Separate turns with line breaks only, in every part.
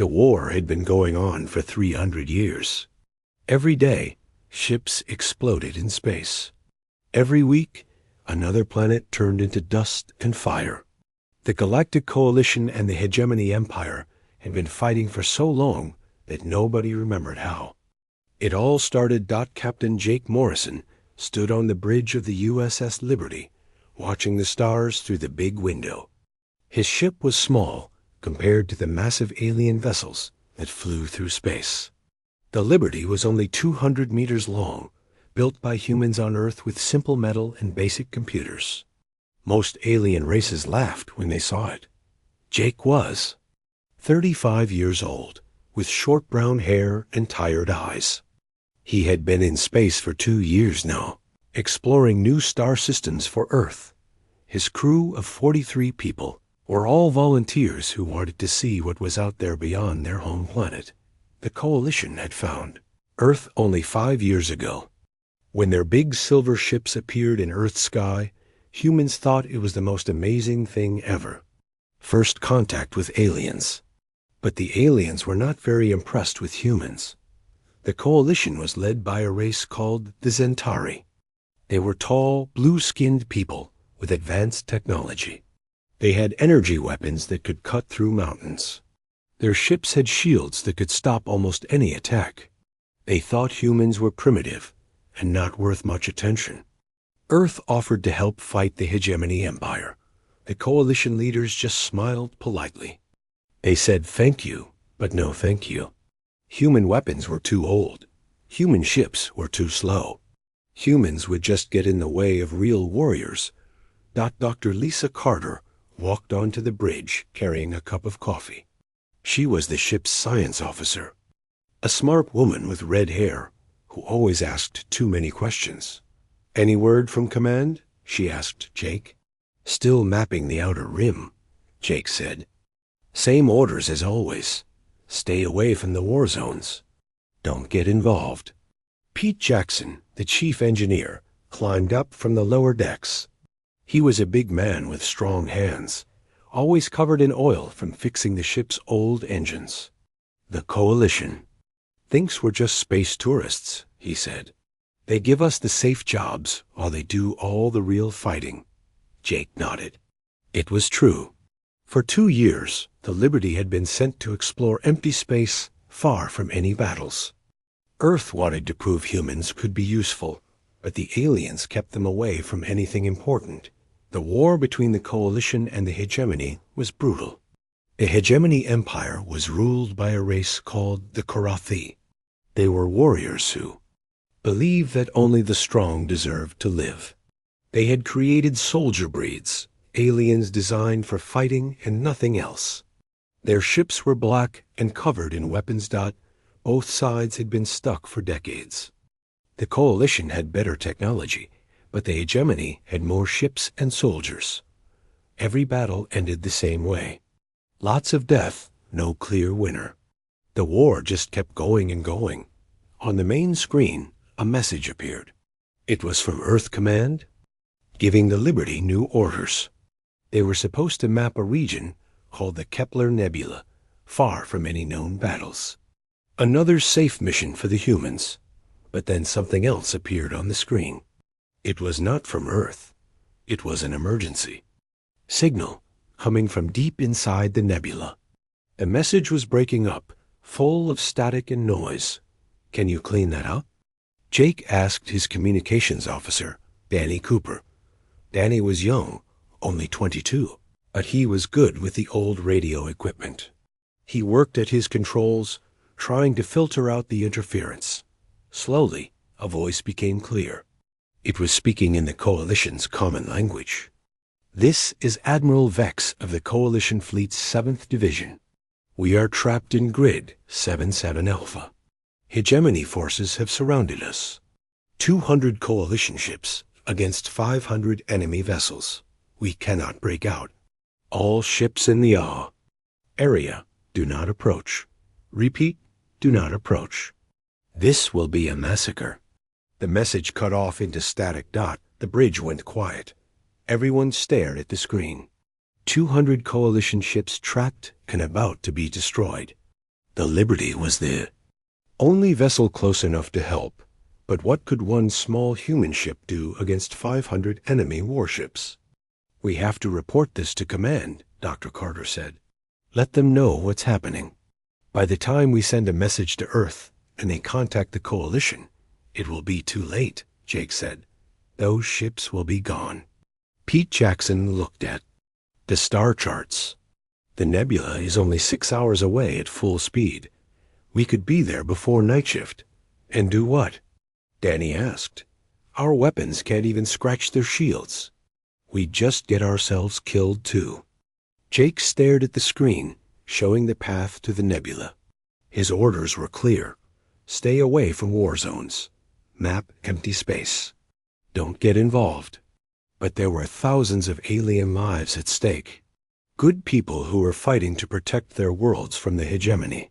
The war had been going on for 300 years. Every day, ships exploded in space. Every week, another planet turned into dust and fire. The Galactic Coalition and the Hegemony Empire had been fighting for so long that nobody remembered how. It all started. Captain Jake Morrison stood on the bridge of the USS Liberty, watching the stars through the big window. His ship was small compared to the massive alien vessels that flew through space. The Liberty was only 200 meters long, built by humans on Earth with simple metal and basic computers. Most alien races laughed when they saw it. Jake was 35 years old, with short brown hair and tired eyes. He had been in space for 2 years now, exploring new star systems for Earth. His crew of 43 people were all volunteers who wanted to see what was out there beyond their home planet. The Coalition had found Earth only 5 years ago. When their big silver ships appeared in Earth's sky, humans thought it was the most amazing thing ever. First contact with aliens. But the aliens were not very impressed with humans. The Coalition was led by a race called the Zentari. They were tall, blue-skinned people with advanced technology. They had energy weapons that could cut through mountains. Their ships had shields that could stop almost any attack. They thought humans were primitive and not worth much attention. Earth offered to help fight the Hegemony Empire. The Coalition leaders just smiled politely. They said thank you, but no thank you. Human weapons were too old. Human ships were too slow. Humans would just get in the way of real warriors. Dr. Lisa Carter walked onto the bridge carrying a cup of coffee. She was the ship's science officer, a smart woman with red hair who always asked too many questions. "Any word from command?" she asked Jake. "Still mapping the outer rim," Jake said. "Same orders as always. Stay away from the war zones. Don't get involved." Pete Jackson, the chief engineer, climbed up from the lower decks. He was a big man with strong hands, always covered in oil from fixing the ship's old engines. "The Coalition thinks we're just space tourists," he said. "They give us the safe jobs while they do all the real fighting." Jake nodded. It was true. For 2 years, the Liberty had been sent to explore empty space far from any battles. Earth wanted to prove humans could be useful, but the aliens kept them away from anything important. The war between the Coalition and the Hegemony was brutal. The Hegemony Empire was ruled by a race called the Korathi. They were warriors who believed that only the strong deserved to live. They had created soldier breeds, aliens designed for fighting and nothing else. Their ships were black and covered in weapons. Both sides had been stuck for decades. The Coalition had better technology, but the Hegemony had more ships and soldiers. Every battle ended the same way. Lots of death, no clear winner. The war just kept going and going. On the main screen, a message appeared. It was from Earth Command, giving the Liberty new orders. They were supposed to map a region called the Kepler Nebula, far from any known battles. Another safe mission for the humans. But then something else appeared on the screen. It was not from Earth. It was an emergency signal coming from deep inside the nebula. The message was breaking up, full of static and noise. "Can you clean that up?" Jake asked his communications officer, Danny Cooper. Danny was young, only 22, but he was good with the old radio equipment. He worked at his controls, trying to filter out the interference. Slowly, a voice became clear. It was speaking in the Coalition's common language. "This is Admiral Vex of the Coalition Fleet's 7th Division. We are trapped in Grid 77 Alpha. Hegemony forces have surrounded us. 200 Coalition ships against 500 enemy vessels. We cannot break out. All ships in the area, do not approach. Repeat, do not approach. This will be a massacre." The message cut off into static. The bridge went quiet. Everyone stared at the screen. 200 Coalition ships trapped and about to be destroyed. The Liberty was the only vessel close enough to help, but what could one small human ship do against 500 enemy warships? "We have to report this to command," Dr. Carter said. "Let them know what's happening. By the time we send a message to Earth and they contact the Coalition, it will be too late," Jake said. "Those ships will be gone." Pete Jackson looked at the star charts. "The nebula is only 6 hours away at full speed. We could be there before night shift." "And do what?" Danny asked. "Our weapons can't even scratch their shields. We'd just get ourselves killed too." Jake stared at the screen, showing the path to the nebula. His orders were clear. Stay away from war zones. Map empty space. Don't get involved. But there were thousands of alien lives at stake. Good people who were fighting to protect their worlds from the hegemony.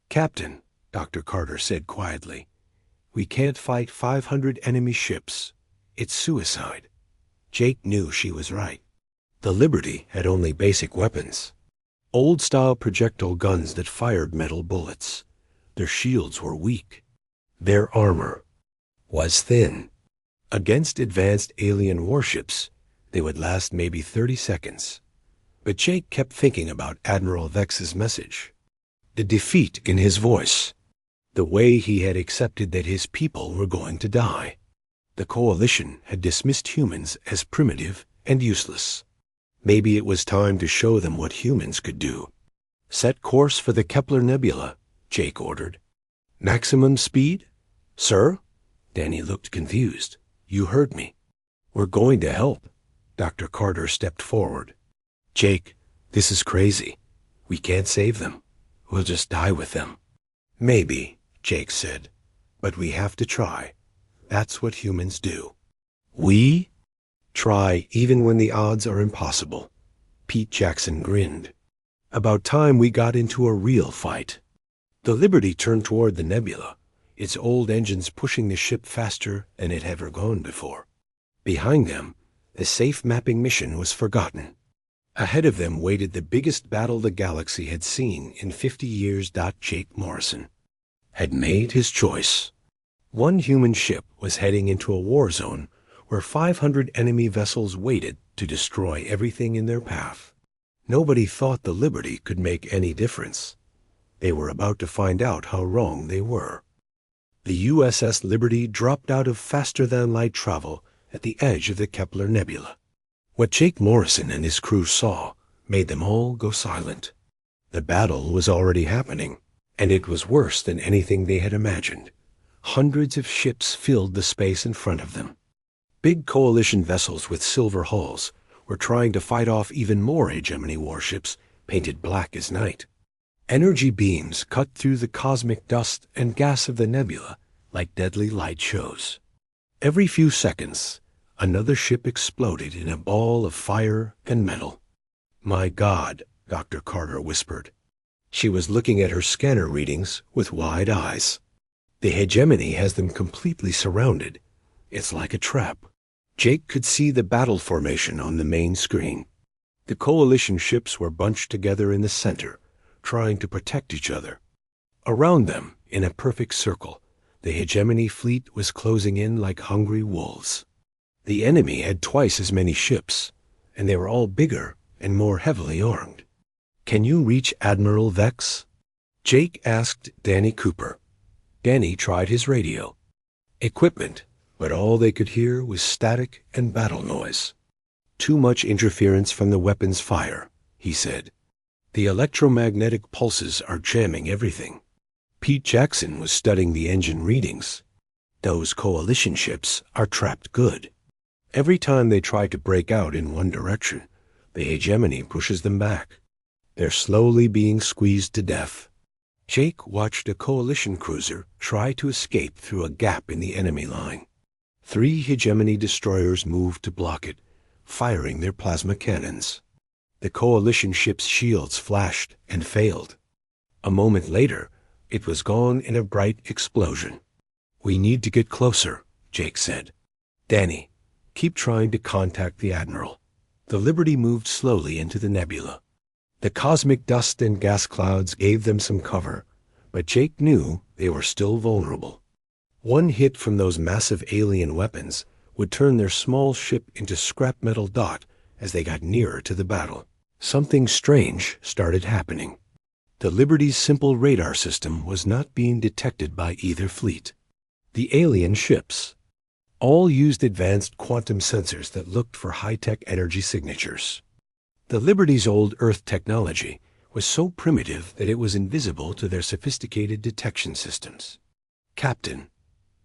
"Captain," Dr. Carter said quietly, "we can't fight 500 enemy ships. It's suicide." Jake knew she was right. The Liberty had only basic weapons. Old-style projectile guns that fired metal bullets. Their shields were weak. Their armor was thin. Against advanced alien warships, they would last maybe 30 seconds. But Jake kept thinking about Admiral Vex's message. The defeat in his voice. The way he had accepted that his people were going to die. The Coalition had dismissed humans as primitive and useless. Maybe it was time to show them what humans could do. "Set course for the Kepler Nebula," Jake ordered. "Maximum speed?" "Sir?" Danny looked confused. "You heard me. We're going to help." Dr. Carter stepped forward. "Jake, this is crazy. We can't save them. We'll just die with them." "Maybe," Jake said. "But we have to try. That's what humans do." "We?" "Try even when the odds are impossible." Pete Jackson grinned. "About time we got into a real fight." The Liberty turned toward the nebula, its old engines pushing the ship faster than it had ever gone before. Behind them, the safe mapping mission was forgotten. Ahead of them waited the biggest battle the galaxy had seen in 50 years. Jake Morrison had made his choice. One human ship was heading into a war zone where 500 enemy vessels waited to destroy everything in their path. Nobody thought the Liberty could make any difference. They were about to find out how wrong they were. The USS Liberty dropped out of faster-than-light travel at the edge of the Kepler Nebula. What Jake Morrison and his crew saw made them all go silent. The battle was already happening, and it was worse than anything they had imagined. Hundreds of ships filled the space in front of them. Big Coalition vessels with silver hulls were trying to fight off even more hegemony warships painted black as night. Energy beams cut through the cosmic dust and gas of the nebula like deadly light shows. Every few seconds, another ship exploded in a ball of fire and metal. "My God," Dr. Carter whispered. She was looking at her scanner readings with wide eyes. "The hegemony has them completely surrounded. It's like a trap." Jake could see the battle formation on the main screen. The Coalition ships were bunched together in the center, trying to protect each other. Around them, in a perfect circle, the hegemony fleet was closing in like hungry wolves. The enemy had twice as many ships, and they were all bigger and more heavily armed. "Can you reach Admiral Vex?" Jake asked Danny Cooper. Danny tried his radio. Equipment, but all they could hear was static and battle noise. "Too much interference from the weapon's fire," he said. "The electromagnetic pulses are jamming everything." Pete Jackson was studying the engine readings. "Those Coalition ships are trapped good. Every time they try to break out in one direction, the hegemony pushes them back. They're slowly being squeezed to death." Jake watched a Coalition cruiser try to escape through a gap in the enemy line. 3 hegemony destroyers moved to block it, firing their plasma cannons. The Coalition ship's shields flashed and failed. A moment later, it was gone in a bright explosion. "We need to get closer," Jake said. "Danny, keep trying to contact the Admiral." The Liberty moved slowly into the nebula. The cosmic dust and gas clouds gave them some cover, But Jake knew they were still vulnerable. One hit from those massive alien weapons would turn their small ship into scrap metal dot as they got nearer to the battle. Something strange started happening. The Liberty's simple radar system was not being detected by either fleet. The alien ships all used advanced quantum sensors that looked for high-tech energy signatures. The Liberty's old Earth technology was so primitive that it was invisible to their sophisticated detection systems. "Captain,"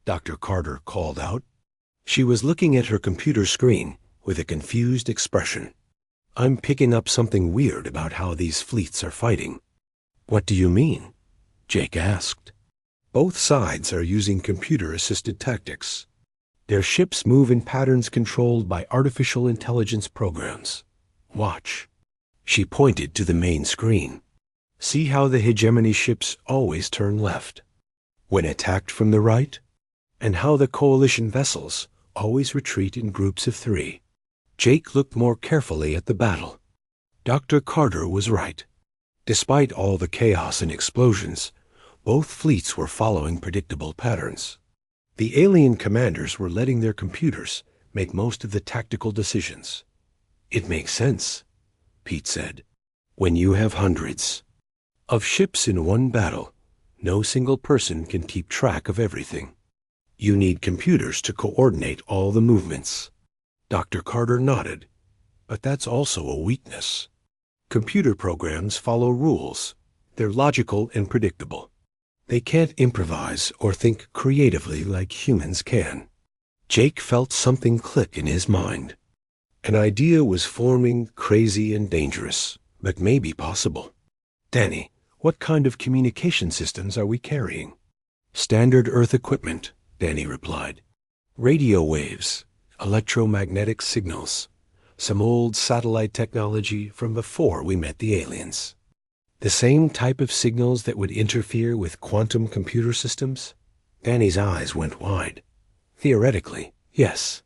Dr. Carter called out. She was looking at her computer screen with a confused expression. "I'm picking up something weird about how these fleets are fighting." "What do you mean?" Jake asked. "Both sides are using computer-assisted tactics. Their ships move in patterns controlled by artificial intelligence programs. Watch." She pointed to the main screen. "See how the hegemony ships always turn left when attacked from the right? And how the coalition vessels always retreat in groups of 3. Jake looked more carefully at the battle. Dr. Carter was right. Despite all the chaos and explosions, both fleets were following predictable patterns. The alien commanders were letting their computers make most of the tactical decisions. "It makes sense," Pete said. "When you have hundreds of ships in one battle, no single person can keep track of everything. You need computers to coordinate all the movements." Dr. Carter nodded. "But that's also a weakness. Computer programs follow rules. They're logical and predictable. They can't improvise or think creatively like humans can." Jake felt something click in his mind. An idea was forming, crazy and dangerous, but maybe possible. "Danny, what kind of communication systems are we carrying?" "Standard Earth equipment," Danny replied. "Radio waves, electromagnetic signals, some old satellite technology from before we met the aliens." "The same type of signals that would interfere with quantum computer systems?" Danny's eyes went wide. "Theoretically, yes.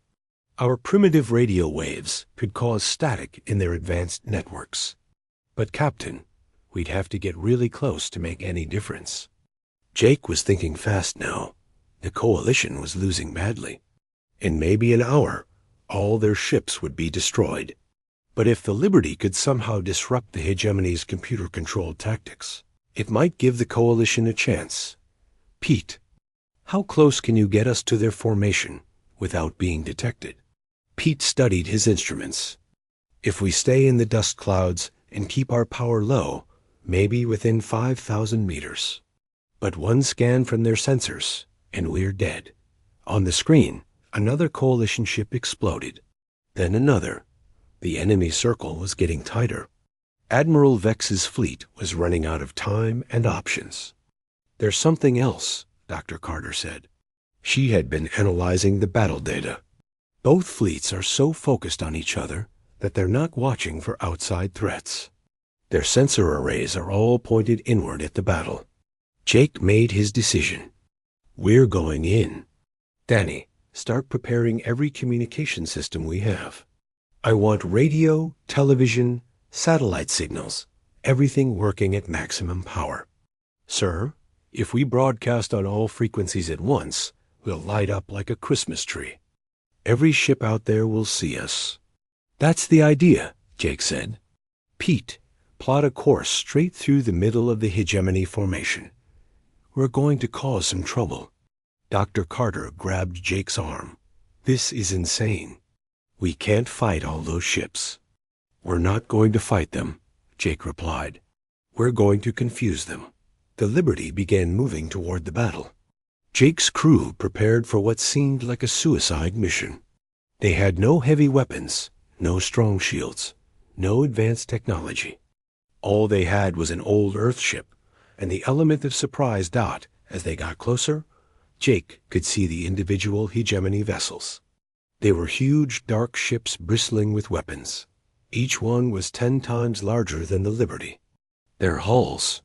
Our primitive radio waves could cause static in their advanced networks. But, Captain, we'd have to get really close to make any difference." Jake was thinking fast now. The coalition was losing badly. In maybe an hour, all their ships would be destroyed. But if the Liberty could somehow disrupt the hegemony's computer-controlled tactics, it might give the coalition a chance. "Pete, how close can you get us to their formation without being detected?" Pete studied his instruments. "If we stay in the dust clouds and keep our power low, maybe within 5,000 meters. But one scan from their sensors, and we're dead." On the screen, another coalition ship exploded. Then another. The enemy circle was getting tighter. Admiral Vex's fleet was running out of time and options. "There's something else," Dr. Carter said. She had been analyzing the battle data. "Both fleets are so focused on each other that they're not watching for outside threats. Their sensor arrays are all pointed inward at the battle." Jake made his decision. "We're going in. Danny, start preparing every communication system we have. I want radio, television, satellite signals, everything working at maximum power." "Sir, if we broadcast on all frequencies at once, we'll light up like a Christmas tree. Every ship out there will see us." "That's the idea," Jake said. "Pete, plot a course straight through the middle of the hegemony formation. We're going to cause some trouble." Dr. Carter grabbed Jake's arm. "This is insane. We can't fight all those ships." "We're not going to fight them," Jake replied. "We're going to confuse them." The Liberty began moving toward the battle. Jake's crew prepared for what seemed like a suicide mission. They had no heavy weapons, no strong shields, no advanced technology. All they had was an old Earth ship, and the element of surprise dot. As they got closer, Jake could see the individual hegemony vessels. They were huge, dark ships bristling with weapons. Each one was 10 times larger than the Liberty. Their hulls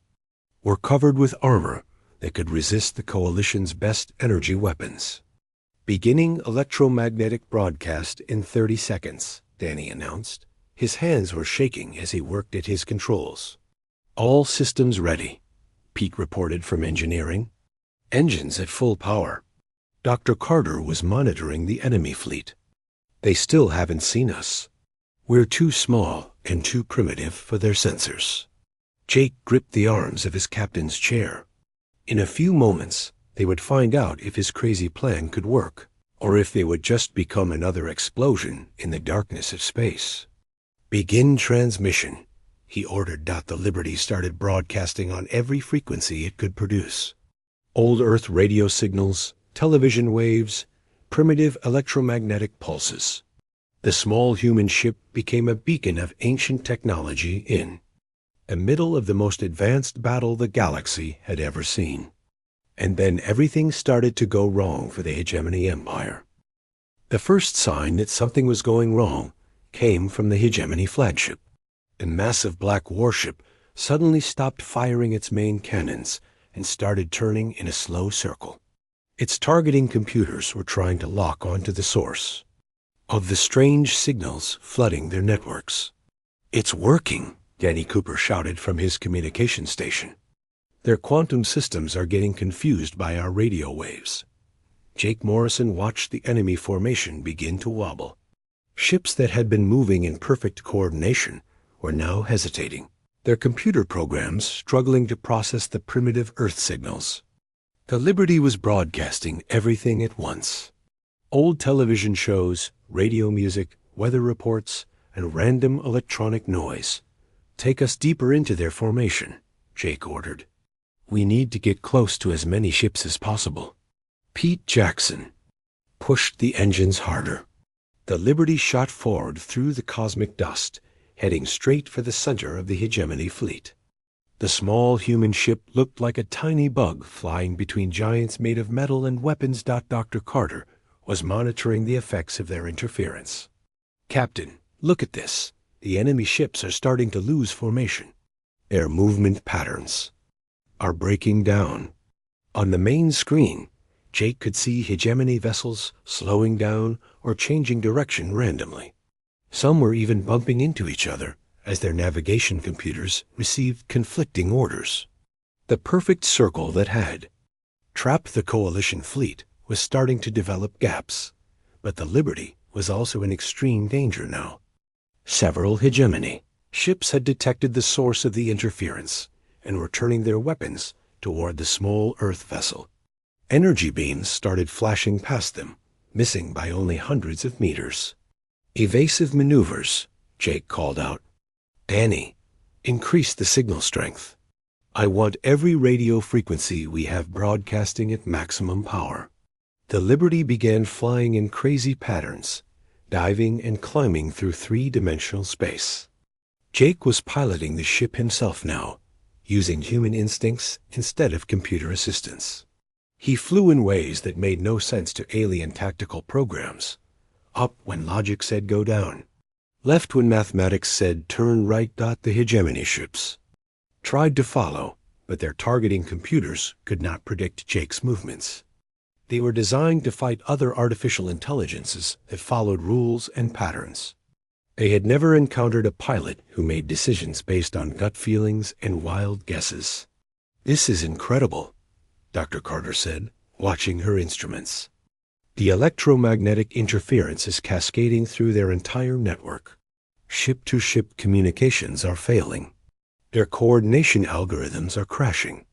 were covered with armor that could resist the Coalition's best energy weapons. "Beginning electromagnetic broadcast in 30 seconds, Danny announced. His hands were shaking as he worked at his controls. "All systems ready." Pete reported from engineering. "Engines at full power." Dr. Carter was monitoring the enemy fleet. "They still haven't seen us. We're too small and too primitive for their sensors." Jake gripped the arms of his captain's chair. In a few moments, they would find out if his crazy plan could work, or if they would just become another explosion in the darkness of space. "Begin transmission," he ordered. The Liberty started broadcasting on every frequency it could produce. Old Earth radio signals, television waves, primitive electromagnetic pulses. The small human ship became a beacon of ancient technology in the middle of the most advanced battle the galaxy had ever seen. And then everything started to go wrong for the Hegemony Empire. The first sign that something was going wrong came from the Hegemony flagship. A massive black warship suddenly stopped firing its main cannons and started turning in a slow circle. Its targeting computers were trying to lock onto the source of the strange signals flooding their networks. "It's working," Danny Cooper shouted from his communication station. "Their quantum systems are getting confused by our radio waves." Jake Morrison watched the enemy formation begin to wobble. Ships that had been moving in perfect coordination were now hesitating, their computer programs struggling to process the primitive Earth signals. The Liberty was broadcasting everything at once. Old television shows, radio music, weather reports, and random electronic noise. "Take us deeper into their formation," Jake ordered. "We need to get close to as many ships as possible." Pete Jackson pushed the engines harder. The Liberty shot forward through the cosmic dust, heading straight for the center of the Hegemony fleet. The small human ship looked like a tiny bug flying between giants made of metal and weapons. Dr. Carter was monitoring the effects of their interference. "Captain, look at this. The enemy ships are starting to lose formation. Their movement patterns are breaking down." On the main screen, Jake could see Hegemony vessels slowing down or changing direction randomly. Some were even bumping into each other as their navigation computers received conflicting orders. The perfect circle that had trapped the Coalition fleet was starting to develop gaps, but the Liberty was also in extreme danger now. Several Hegemony ships had detected the source of the interference and were turning their weapons toward the small Earth vessel. Energy beams started flashing past them, missing by only hundreds of meters. "Evasive maneuvers," Jake called out. "Danny, increase the signal strength. I want every radio frequency we have broadcasting at maximum power." The Liberty began flying in crazy patterns, diving and climbing through three-dimensional space. Jake was piloting the ship himself now, using human instincts instead of computer assistance. He flew in ways that made no sense to alien tactical programs. Up when logic said go down. Left when mathematics said turn right. The Hegemony ships tried to follow, but their targeting computers could not predict Jake's movements. They were designed to fight other artificial intelligences that followed rules and patterns. They had never encountered a pilot who made decisions based on gut feelings and wild guesses. "This is incredible," Dr. Carter said, watching her instruments. "The electromagnetic interference is cascading through their entire network. Ship-to-ship communications are failing. Their coordination algorithms are crashing."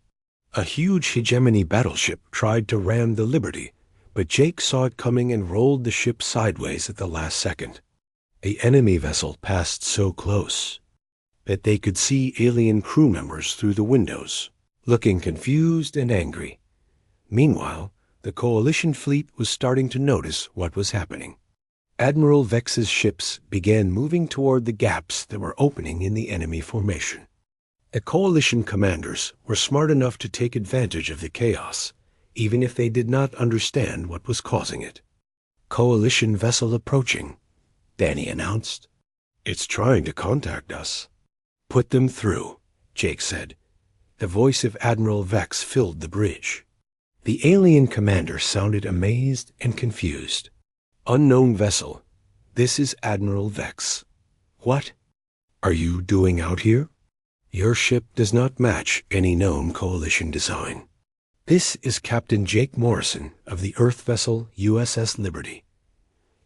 A huge Hegemony battleship tried to ram the Liberty, but Jake saw it coming and rolled the ship sideways at the last second. A enemy vessel passed so close that they could see alien crew members through the windows, looking confused and angry. Meanwhile, the Coalition fleet was starting to notice what was happening. Admiral Vex's ships began moving toward the gaps that were opening in the enemy formation. The Coalition commanders were smart enough to take advantage of the chaos, even if they did not understand what was causing it. "Coalition vessel approaching," Danny announced. "It's trying to contact us." "Put them through," Jake said. The voice of Admiral Vex filled the bridge. The alien commander sounded amazed and confused. "Unknown vessel. This is Admiral Vex." "What are you doing out here?" Your ship does not match any known Coalition design. This is Captain Jake Morrison of the Earth vessel USS Liberty.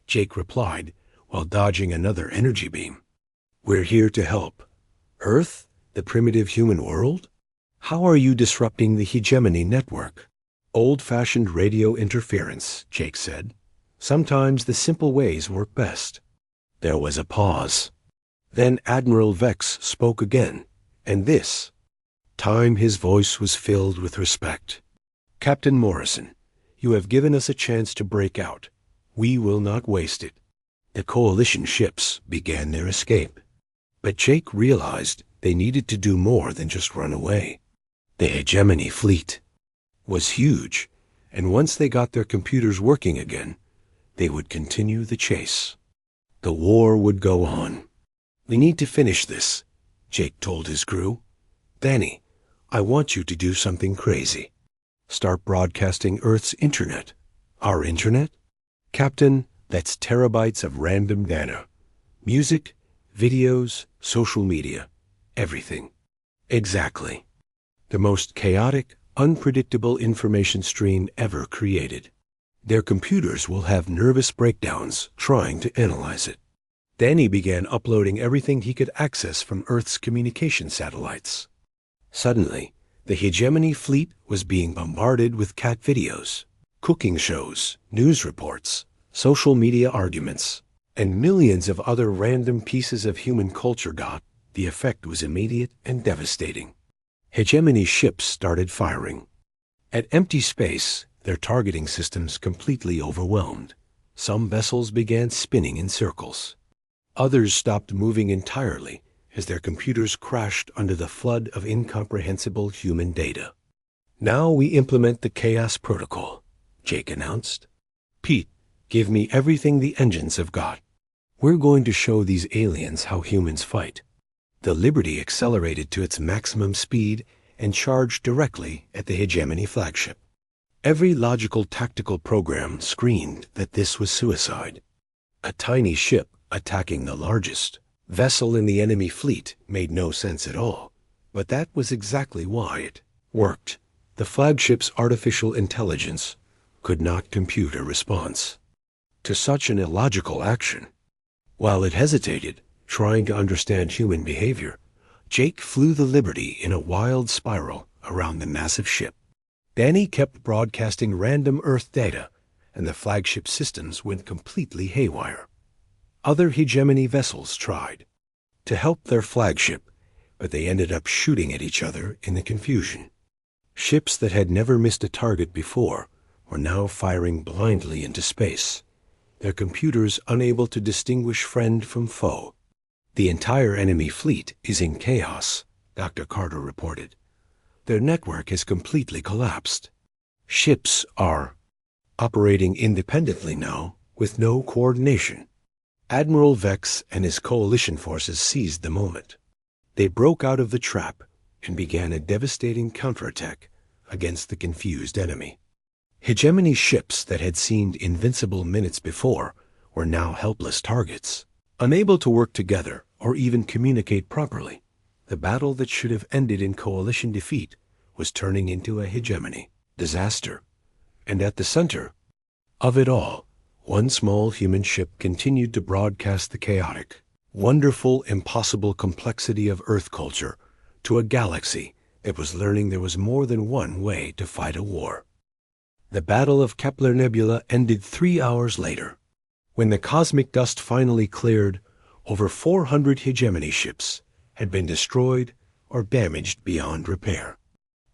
Jake replied while dodging another energy beam. We're here to help. Earth, the primitive human world? How are you disrupting the hegemony network? Old-fashioned radio interference, Jake said. Sometimes the simple ways work best. There was a pause. Then Admiral Vex spoke again, and this time his voice was filled with respect. Captain Morrison, you have given us a chance to break out. We will not waste it. The Coalition ships began their escape. But Jake realized they needed to do more than just run away. The hegemony fleet was huge, and once they got their computers working again, they would continue the chase. The war would go on. We need to finish this, Jake told his crew. Danny, I want you to do something crazy. Start broadcasting Earth's internet. Our internet? Captain, that's terabytes of random data. Music, videos, social media, everything. Exactly. The most chaotic, unpredictable information stream ever created. Their computers will have nervous breakdowns trying to analyze it. Danny began uploading everything he could access from Earth's communication satellites. Suddenly, the hegemony fleet was being bombarded with cat videos, cooking shows, news reports, social media arguments, and millions of other random pieces of human culture. The effect was immediate and devastating. Hegemony ships started firing. At empty space, their targeting systems completely overwhelmed. Some vessels began spinning in circles. Others stopped moving entirely as their computers crashed under the flood of incomprehensible human data. Now we implement the Chaos Protocol, Jake announced. Pete, give me everything the engines have got. We're going to show these aliens how humans fight. The Liberty accelerated to its maximum speed and charged directly at the hegemony flagship. Every logical tactical program screamed that this was suicide. A tiny ship attacking the largest vessel in the enemy fleet made no sense at all, but that was exactly why it worked. The flagship's artificial intelligence could not compute a response to such an illogical action. While it hesitated, trying to understand human behavior, Jake flew the Liberty in a wild spiral around the massive ship. Danny kept broadcasting random Earth data, and the flagship systems went completely haywire. Other hegemony vessels tried to help their flagship, but they ended up shooting at each other in the confusion. Ships that had never missed a target before were now firing blindly into space, their computers unable to distinguish friend from foe. The entire enemy fleet is in chaos, Dr. Carter reported. Their network has completely collapsed. Ships are operating independently now with no coordination. Admiral Vex and his coalition forces seized the moment. They broke out of the trap and began a devastating counterattack against the confused enemy. Hegemony ships that had seemed invincible minutes before were now helpless targets, unable to work together or even communicate properly. The battle that should have ended in coalition defeat was turning into a hegemony disaster. And at the center of it all, one small human ship continued to broadcast the chaotic, wonderful, impossible complexity of Earth culture to a galaxy that was learning there was more than one way to fight a war. The Battle of Kepler Nebula ended 3 hours later. When the cosmic dust finally cleared, over 400 hegemony ships had been destroyed or damaged beyond repair.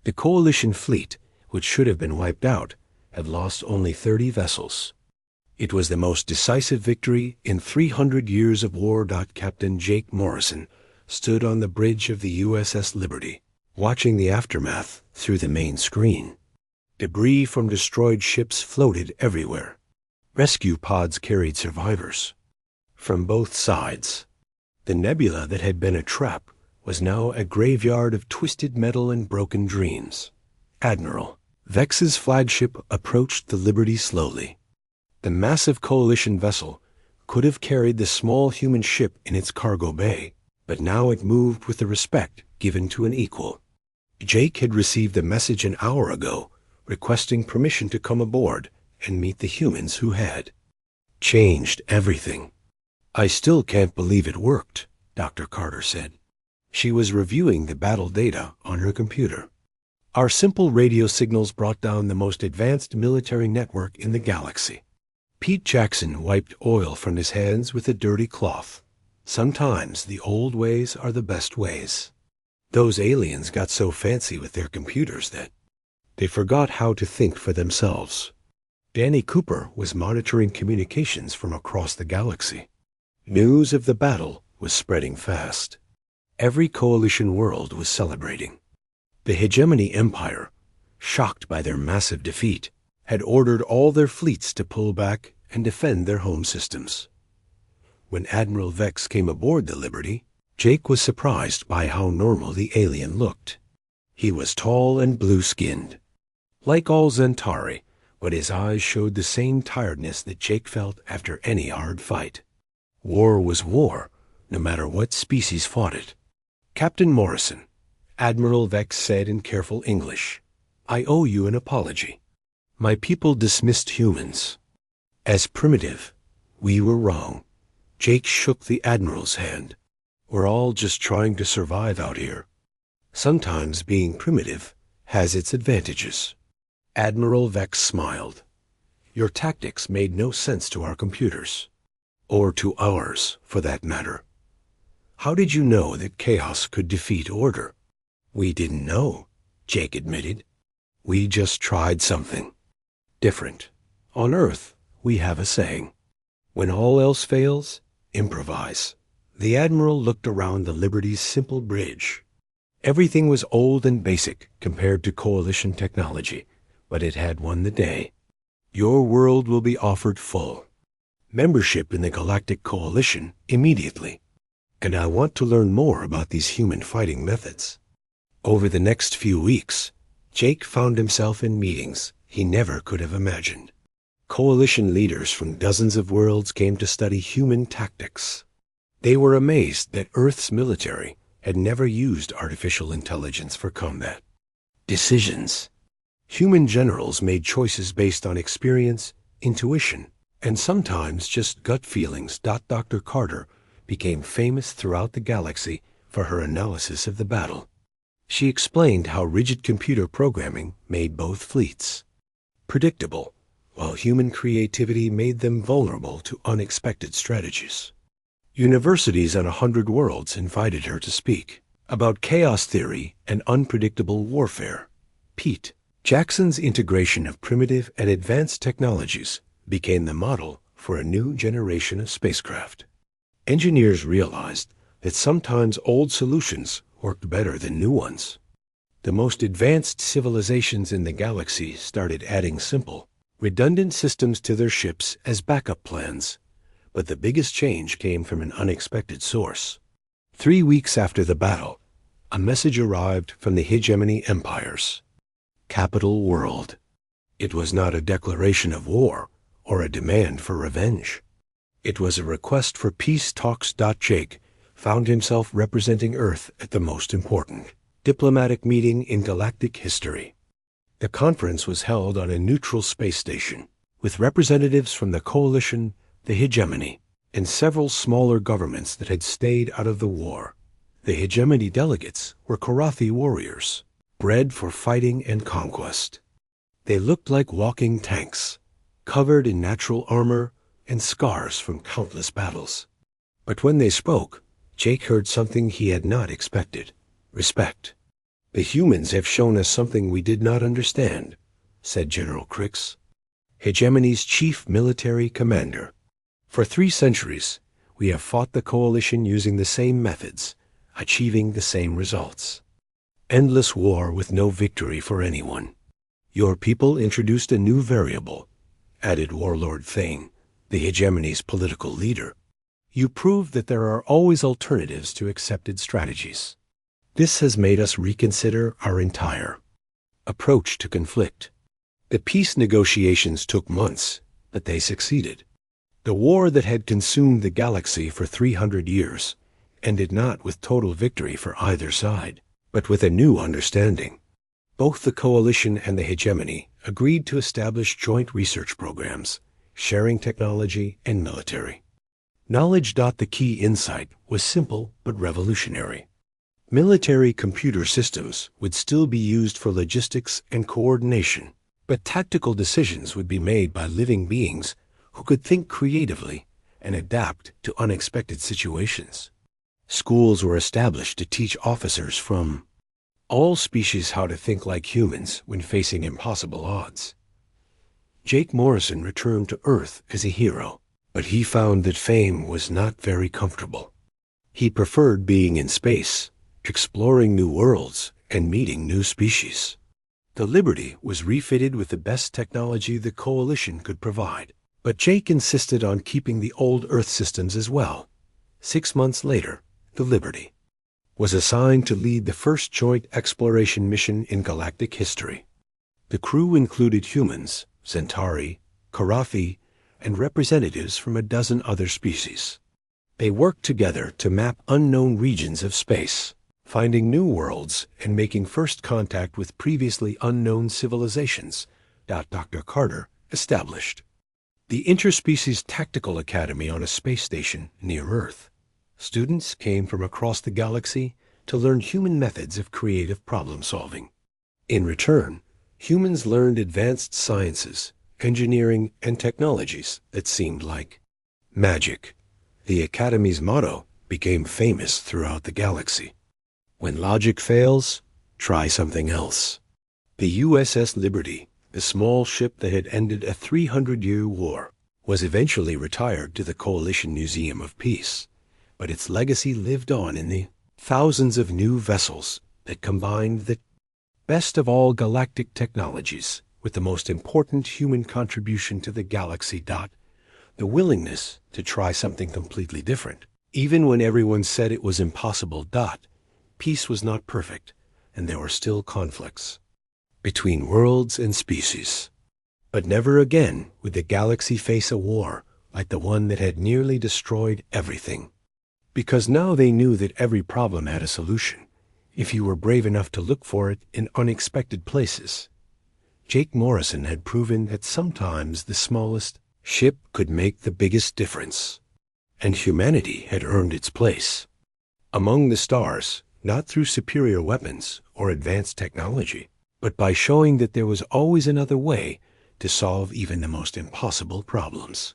The Coalition fleet, which should have been wiped out, had lost only 30 vessels. It was the most decisive victory in 300 years of war. Captain Jake Morrison stood on the bridge of the USS Liberty, watching the aftermath through the main screen. Debris from destroyed ships floated everywhere. Rescue pods carried survivors from both sides. The nebula that had been a trap was now a graveyard of twisted metal and broken dreams. Admiral Vex's flagship approached the Liberty slowly. The massive Coalition vessel could have carried the small human ship in its cargo bay, but now it moved with the respect given to an equal. Jake had received a message an hour ago requesting permission to come aboard and meet the humans who had. Changed everything. I still can't believe it worked, Dr. Carter said. She was reviewing the battle data on her computer. Our simple radio signals brought down the most advanced military network in the galaxy. Pete Jackson wiped oil from his hands with a dirty cloth. Sometimes the old ways are the best ways. Those aliens got so fancy with their computers that they forgot how to think for themselves. Danny Cooper was monitoring communications from across the galaxy. News of the battle was spreading fast. Every coalition world was celebrating. The Hegemony Empire, shocked by their massive defeat, had ordered all their fleets to pull back and defend their home systems. When Admiral Vex came aboard the Liberty, Jake was surprised by how normal the alien looked. He was tall and blue-skinned, like all Zentari, but his eyes showed the same tiredness that Jake felt after any hard fight. War was war, no matter what species fought it. Captain Morrison, Admiral Vex said in careful English, I owe you an apology. My people dismissed humans as primitive. We were wrong. Jake shook the Admiral's hand. We're all just trying to survive out here. Sometimes being primitive has its advantages. Admiral Vex smiled. Your tactics made no sense to our computers. Or to ours, for that matter. How did you know that chaos could defeat order? We didn't know, Jake admitted. We just tried something different. On Earth, we have a saying. When all else fails, improvise. The Admiral looked around the Liberty's simple bridge. Everything was old and basic compared to Coalition technology, but it had won the day. Your world will be offered full membership in the Galactic Coalition immediately. And I want to learn more about these human fighting methods. Over the next few weeks, Jake found himself in meetings he never could have imagined. Coalition leaders from dozens of worlds came to study human tactics. They were amazed that Earth's military had never used artificial intelligence for combat. Decisions. Human generals made choices based on experience, intuition, and sometimes just gut feelings. Dr. Carter became famous throughout the galaxy for her analysis of the battle. She explained how rigid computer programming made both fleets predictable, while human creativity made them vulnerable to unexpected strategies. Universities on 100 worlds invited her to speak about chaos theory and unpredictable warfare. Pete Jackson's integration of primitive and advanced technologies became the model for a new generation of spacecraft. Engineers realized that sometimes old solutions worked better than new ones. The most advanced civilizations in the galaxy started adding simple, redundant systems to their ships as backup plans. But the biggest change came from an unexpected source. 3 weeks after the battle, a message arrived from the Hegemony Empires. Capital World. It was not a declaration of war or a demand for revenge. It was a request for peace talks. Jake found himself representing Earth at the most important diplomatic meeting in galactic history. The conference was held on a neutral space station, with representatives from the Coalition, the Hegemony, and several smaller governments that had stayed out of the war. The Hegemony delegates were Karathi warriors, bred for fighting and conquest. They looked like walking tanks, covered in natural armor and scars from countless battles. But when they spoke, Jake heard something he had not expected: respect. The humans have shown us something we did not understand, said General Crix, Hegemony's chief military commander. For 3 centuries, we have fought the Coalition using the same methods, achieving the same results. Endless war with no victory for anyone. Your people introduced a new variable, added Warlord Thane, the Hegemony's political leader. You proved that there are always alternatives to accepted strategies. This has made us reconsider our entire approach to conflict. The peace negotiations took months, but they succeeded. The war that had consumed the galaxy for 300 years ended not with total victory for either side, But with a new understanding, both the coalition and the hegemony agreed to establish joint research programs, sharing technology and military knowledge. The key insight was simple but revolutionary. Military computer systems would still be used for logistics and coordination, but tactical decisions would be made by living beings who could think creatively and adapt to unexpected situations. Schools were established to teach officers from all species how to think like humans when facing impossible odds. Jake Morrison returned to Earth as a hero, but he found that fame was not very comfortable. He preferred being in space, exploring new worlds, and meeting new species. The Liberty was refitted with the best technology the Coalition could provide, but Jake insisted on keeping the old Earth systems as well. 6 months later, the Liberty was assigned to lead the first joint exploration mission in galactic history. The crew included humans, Centauri, Karathi, and representatives from a dozen other species. They worked together to map unknown regions of space, finding new worlds and making first contact with previously unknown civilizations. Dr. Carter established the Interspecies Tactical Academy on a space station near Earth. Students came from across the galaxy to learn human methods of creative problem solving. In return, humans learned advanced sciences, engineering, and technologies that seemed like magic. The Academy's motto became famous throughout the galaxy: when logic fails, try something else. The USS Liberty, the small ship that had ended a 300-year war, was eventually retired to the Coalition Museum of Peace, but its legacy lived on in the thousands of new vessels that combined the best of all galactic technologies with the most important human contribution to the galaxy. The willingness to try something completely different, even when everyone said it was impossible. Peace was not perfect, and there were still conflicts between worlds and species. But never again would the galaxy face a war like the one that had nearly destroyed everything. Because now they knew that every problem had a solution, if you were brave enough to look for it in unexpected places. Jake Morrison had proven that sometimes the smallest ship could make the biggest difference, and humanity had earned its place among the stars, not through superior weapons or advanced technology, but by showing that there was always another way to solve even the most impossible problems.